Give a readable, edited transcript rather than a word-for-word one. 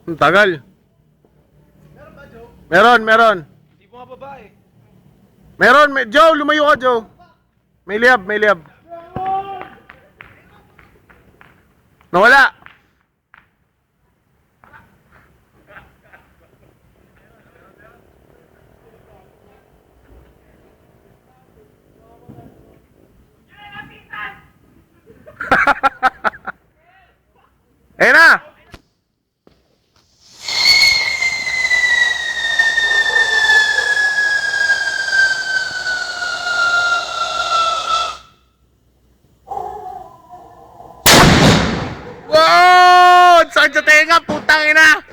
Ang tagal. Meron. Hindi mo nga babae. Meron, Joe, lumayo ka, Joe. May liab. Nawala. Ayun na. Wow! Sakit sa tenga, putang ina!